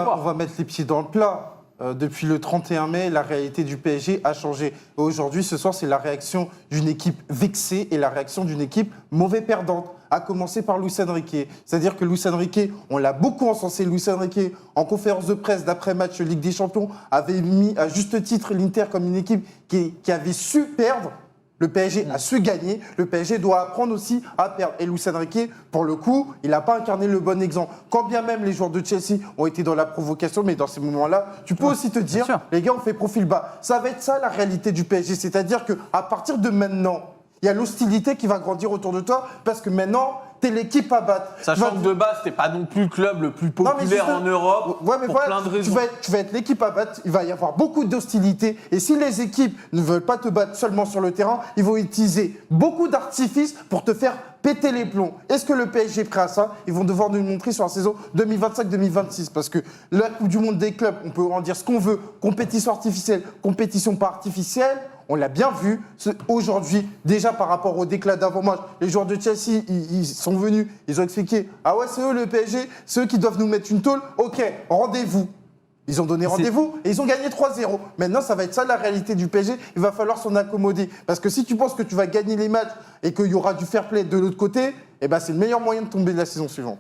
on va mettre les pieds dans le plat. Depuis le 31 mai, la réalité du PSG a changé. Et aujourd'hui, ce soir, c'est la réaction d'une équipe vexée et la réaction d'une équipe mauvais perdante, à commencer par Luis Enrique. C'est-à-dire que Luis Enrique, on l'a beaucoup encensé. Luis Enrique, en conférence de presse d'après-match Ligue des Champions, avait mis à juste titre l'Inter comme une équipe qui avait su perdre. Le PSG a su gagner, le PSG doit apprendre aussi à perdre. Et Luis Enrique, pour le coup, il n'a pas incarné le bon exemple. Quand bien même les joueurs de Chelsea ont été dans la provocation, mais dans ces moments-là, tu peux aussi te dire, les gars, on fait profil bas. Ça va être ça la réalité du PSG, c'est-à-dire qu'à partir de maintenant, il y a l'hostilité qui va grandir autour de toi, parce que maintenant, t'es l'équipe à battre. Sachant que de base, t'es pas non plus le club le plus populaire en Europe, pour plein de raisons. Tu vas être l'équipe à battre, il va y avoir beaucoup d'hostilité. Et si les équipes ne veulent pas te battre seulement sur le terrain, ils vont utiliser beaucoup d'artifices pour te faire péter les plombs. Est-ce que le PSG est prêt à ça? Ils vont devoir nous le montrer sur la saison 2025-2026. Parce que la Coupe du Monde des clubs, on peut en dire ce qu'on veut, compétition artificielle, compétition pas artificielle. On l'a bien vu aujourd'hui, déjà par rapport au déclat d'avant-match. Les joueurs de Chelsea, ils sont venus, ils ont expliqué « Ah ouais, c'est eux le PSG, c'est eux qui doivent nous mettre une tôle. Ok, rendez-vous ». Ils ont donné rendez-vous et ils ont gagné 3-0. Maintenant, ça va être ça la réalité du PSG. Il va falloir s'en accommoder. Parce que si tu penses que tu vas gagner les matchs et qu'il y aura du fair play de l'autre côté, eh ben, c'est le meilleur moyen de tomber de la saison suivante.